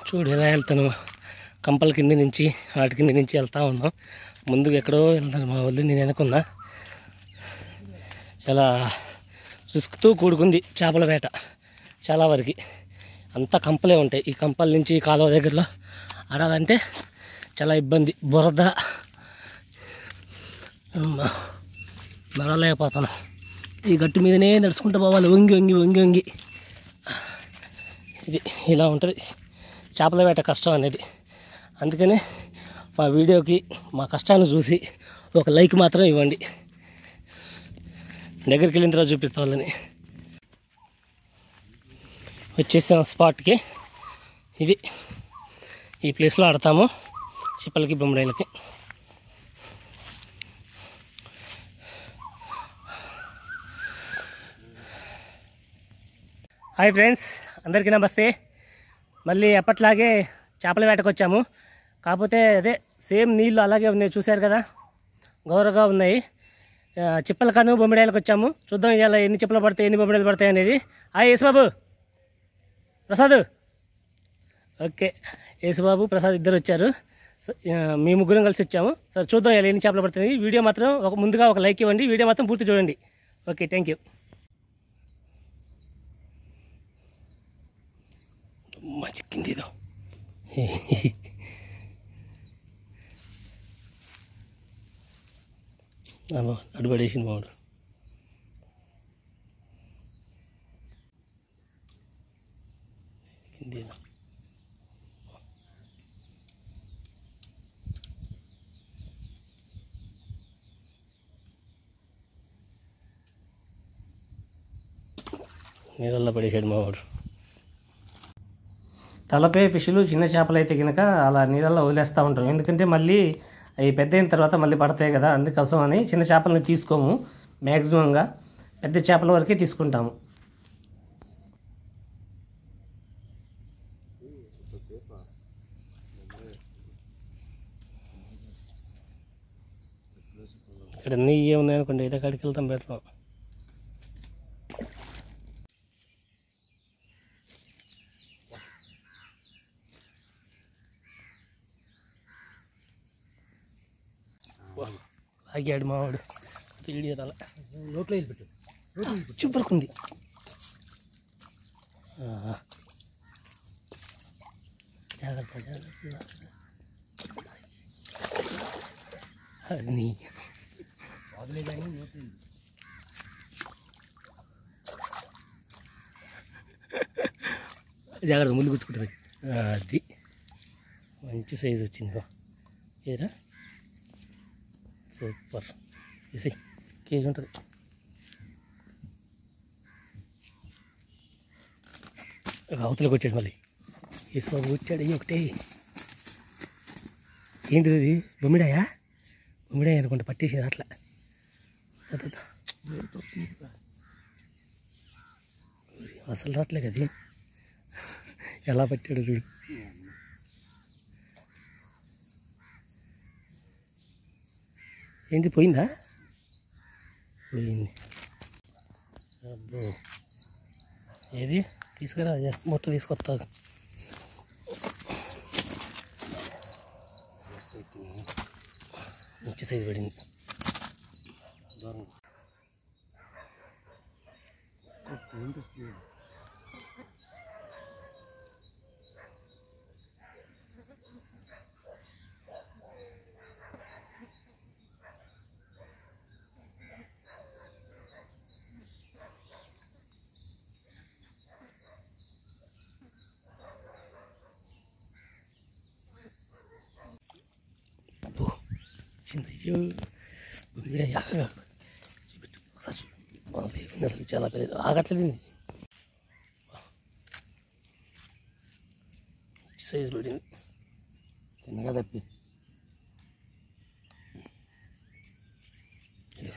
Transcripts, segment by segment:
చూడు ఎలా వెళ్తాను, కంపల కింద నుంచి వాటి కింద నుంచి వెళ్తూ ఉన్నాం. ముందుకు ఎక్కడో వెళ్తాను మా వాళ్ళు, నేను వెనుకున్నా. చాలా రిస్క్తో కూడుకుంది చేపల వేట. చాలా వరకు అంతా కంపలే ఉంటాయి. ఈ కంపల నుంచి కాలువ దగ్గరలో ఆడాలంటే చాలా ఇబ్బంది. బురద, నడవలేకపోతాను. ఈ గట్టు మీదనే నడుచుకుంటూ పోవాలి, వంగి వంగి వంగి వంగి. ఇది ఇలా ఉంటుంది చేపల వేట కష్టం అనేది. అందుకనే మా వీడియోకి మా కష్టాన్ని చూసి ఒక లైక్ మాత్రం ఇవ్వండి. దగ్గరికి వెళ్ళిన తర్వాత చూపిస్తా వాళ్ళని. వచ్చేసాం స్పాట్కి. ఇది ఈ ప్లేస్లో ఆడతాము చిప్పలకి బొమ్మడాయిలకి. హాయ్ ఫ్రెండ్స్, అందరికీ నమస్తే. మళ్ళీ ఎప్పట్లాగే చేపల వేటకు వచ్చాము. కాకపోతే అదే సేమ్ నీళ్ళు అలాగే ఉన్నాయి, చూశారు కదా, గౌరవగా ఉన్నాయి. చిప్పల కను బొమ్మిడాయలకు వచ్చాము. చూద్దాం ఇవాళ ఎన్ని చిప్పలు పడతాయి, ఎన్ని బొమ్మిడాయలు పడతాయి అనేది. హాయ్ యేసుబాబు, ప్రసాద్. ఓకే, యేసుబాబు ప్రసాద్ ఇద్దరు వచ్చారు. మీ ముగ్గురం కలిసి వచ్చాము. సరే చూద్దాం ఇలా ఎన్ని చేపలు పడుతుంది. వీడియో మాత్రం ముందుగా ఒక లైక్ ఇవ్వండి, వీడియో మాత్రం పూర్తి చూడండి. Okay, thank you. చిక్కింది ఇదో. అడుబడేసిన బాగుండు. నీళ్ళల్లో పడేసాడు మావాడు. తలపై ఫిష్లు చిన్న చేపలు అయితే కనుక అలా నీళ్ళల్లో వదిలేస్తూ ఉంటాం. ఎందుకంటే మళ్ళీ అవి పెద్ద అయిన తర్వాత మళ్ళీ పడతాయి కదా, అందుకోసం అని చిన్న చేపలని తీసుకోము. మ్యాక్సిమంగా పెద్ద చేపల వరకే తీసుకుంటాము. ఇక్కడ నెయ్యి ఏమున్నాయి అనుకోండి, అయితే కాడికి వెళ్తాం బెటర్. ఆగాడు మావాడు, తీడియాల నోట్లో వెళ్ళిపెట్టు, చూపరుకుంది. జాగ్రత్త జాగ్రత్త. అది జాగ్రత్త, ముందు కూర్చుకుంటుంది. అది మంచి సైజు వచ్చింది. ఏరా సూపర్, వేసి కేజీ ఉంటుంది. అవతల కొట్టాడు మళ్ళీ. వేసుకోబు కొట్టాడు. ఒకటే ఏంటిది అది? బొమ్మిడాయా? బొమ్మిడాయ అనుకుంటా, పట్టేసింది అట్లా. అసలు రావట్లే కదా, ఎలా పట్టాడు చూడు. ఏంటి పోయిందా? పోయింది. అబ్బో, ఏది తీసుకురా, మొత్తం తీసుకొస్తా. మంచి సైజు పడింది. అయ్యో వీడే యాకగా చూపెట్టు ఒకసారి. అసలు చాలా పెద్ద ఆగట్లేదు. మంచి సైజు పడింది, చిన్నగా తప్పి.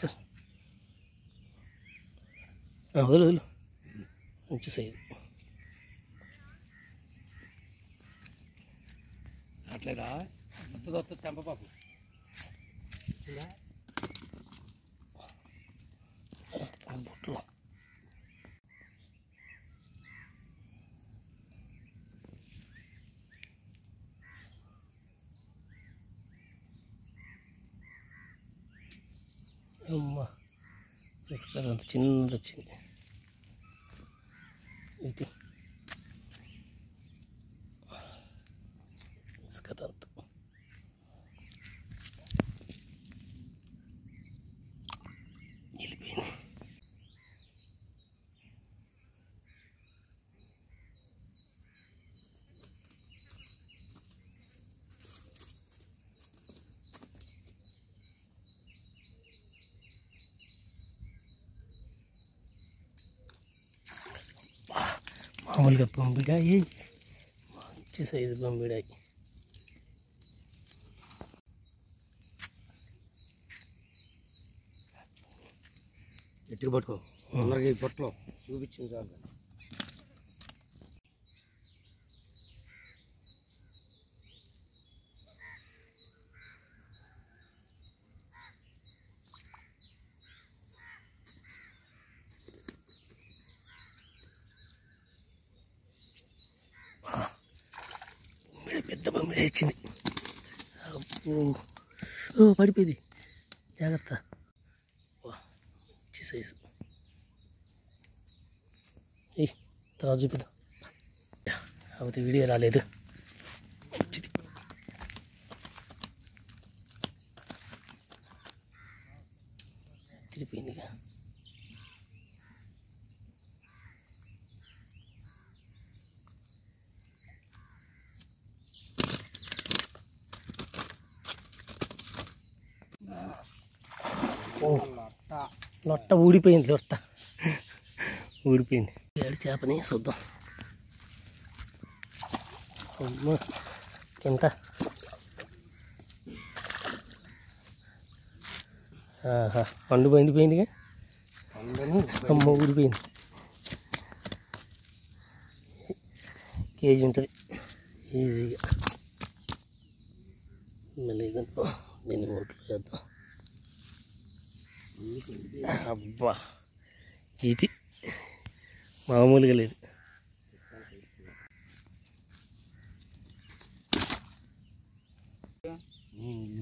సార్ వదులు వదులు, మంచి సైజు. అట్లేదా వస్తుంది తెంపపాపు. బుట్టలో ఇసుక అంత చిన్నది వచ్చింది. ఇది ఇసుక అంత వెళ్ళిపోయింది. మామూలుగా బొంబిడాయి, మంచి సైజు బొంబిడాయి. ఎట్టుకు పట్టుకో తొందరగా ఈ పొట్టలో చూపించింది చాలు. పెద్ద బొమ్మిడి వచ్చింది. ఓ పడిపోయింది, జాగ్రత్త. మంచి సైజు. తర్వాత చూపిద్దాం. కాకపోతే వీడియో రాలేదు. మంచిది. తిరిగిపోయిందిగా. లొట్ట ఊడిపోయింది, లొట్ట ఊడిపోయింది. ఏడు చేపని చూద్దాం. అమ్మ ఎంత పండు పండిపోయిందిగా. అమ్మ ఊడిపోయింది. కేజీ ఉంటుంది ఈజీగా. మళ్ళీ దీన్ని ఓట్లు చేద్దాం. అబ్బా ఇది మామూలుగా లేదు.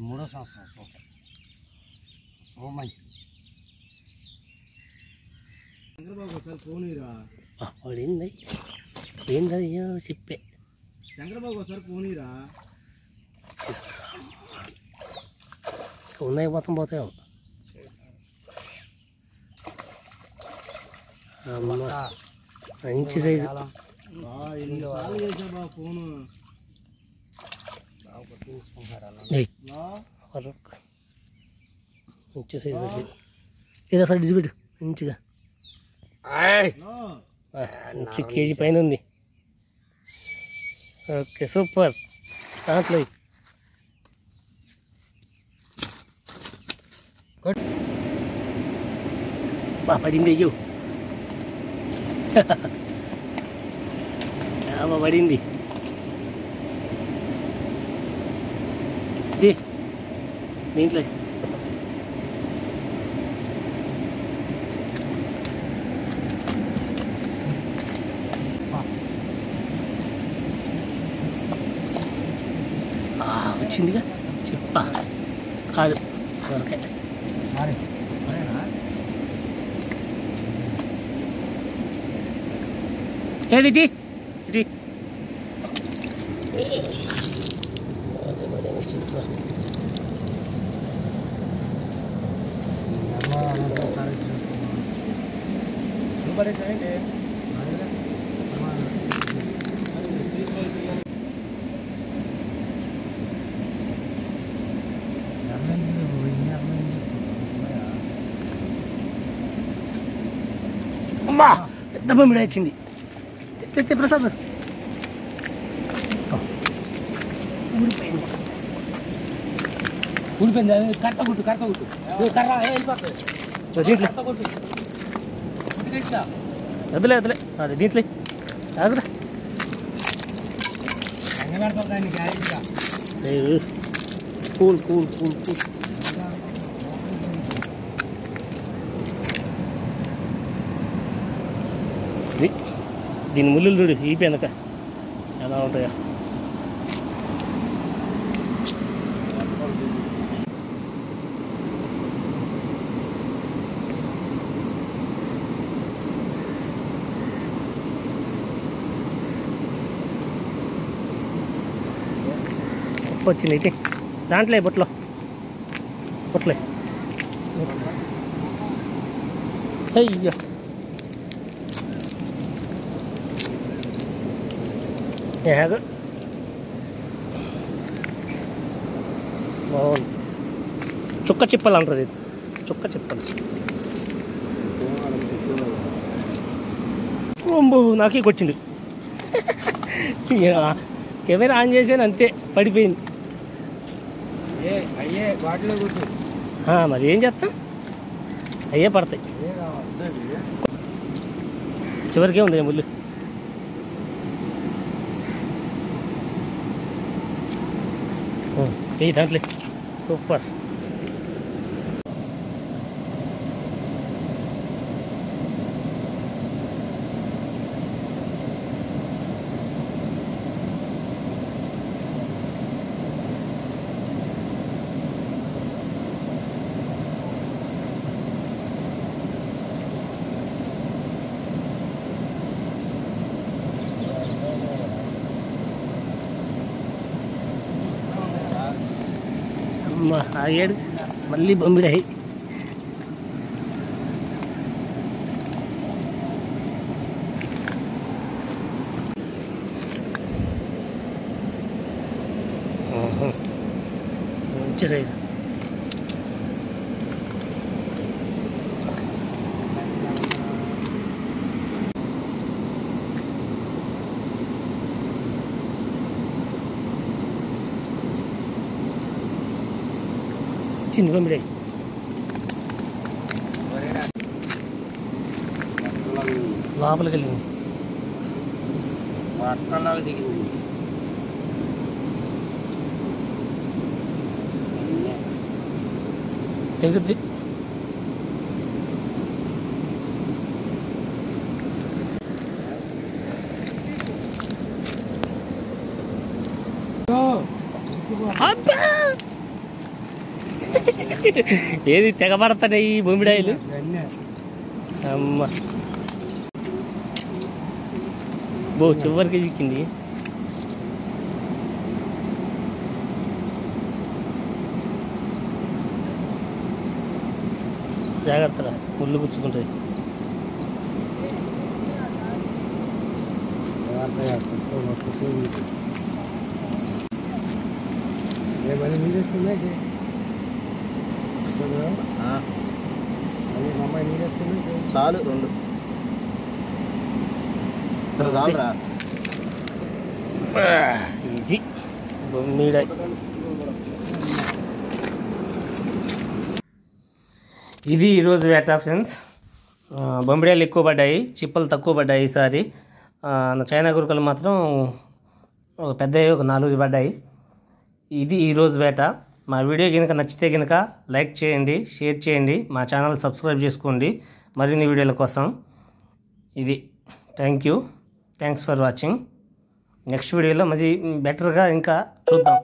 మూడో సంవత్సరం సూపర్ మంచిది. చంద్రబాబు ఒకసారి పోనీరా. పడింది ఏందయ్యో చెప్పే. చంద్రబాబు ఒకసారి పోనీరా. ఉన్నాయి మొత్తం పోతాయో. మంచి సైజు. ఫోను మంచి సైజు పెట్టింది. ఏదో అసలు డిజిబెట్టు మంచిగా. మంచి కేజీ పైన ఉంది. Okay super. దాంట్లో బాగా పడింది. అయ్యో పడింది. దీంట్లో వచ్చిందిగా. చెప్ప కాదు ఓకే. ఏది ఇటీ ఇటీ అమ్మా పెద్ద బొమ్మిడి వచ్చింది. ప్రసాద్ ఊడిపోయింది. కర్త గుట్టు కర్ర వెళ్ళిపోతుంది. వదిలే వదిలే అది దీంట్లో ఆగురా. Cool cool cool cool. దీని ముళ్ళు చూడు ఈపి వెనక ఎలా ఉంటాయో. వచ్చింది ఇటు దాంట్లో బొట్లో బొట్లే అయ్యో ఏగ బాగుంది చుక్క చిప్పలు అంటారు ఇది చుక్క చిప్పలు నాకే కొట్టింది కెమెరా ఆన్ చేసాను అంతే పడిపోయింది మరి ఏం చేస్తాం అయ్యే పడతాయి చివరికే ఉంది ముళ్ళు ఏ దాంట్లో సూపర్ ఆగాడు మళ్ళీ బొమ్మిడాయి మంచి సైజు చిన్న బొమ్మిడాయి లోపలికి వెళ్ళింది తెగుద్ది ఏది తెగబడతాయి ఈ బొమ్మిడాయిలు అమ్మ బో చివరికి చిక్కింది జాగ్రత్తగా ముళ్ళు గుచ్చుకుంటుంది చాలు రెండు చాలరా ఇది బొమ్మిడాయి ఇది ఈరోజు వేట ఫ్రెండ్స్ బొమ్మిడాయలు ఎక్కువ పడ్డాయి చిప్పలు తక్కువ పడ్డాయి ఈసారి చైనా గురుకలు మాత్రం ఒక పెద్దవి ఒక 4 పడ్డాయి ఇది ఈరోజు వేట మా వీడియో కనుక నచ్చితే కనుక లైక్ చేయండి షేర్ చేయండి మా ఛానల్ సబ్స్క్రైబ్ చేసుకోండి మరిన్ని వీడియోల కోసం ఇది థ్యాంక్స్ ఫర్ వాచింగ్ నెక్స్ట్ వీడియోలో మరి బెటర్గా ఇంకా చూద్దాం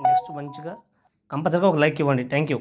నెక్స్ట్ మంచిగా కంపల్సరీగా ఒక లైక్ ఇవ్వండి థ్యాంక్ యూ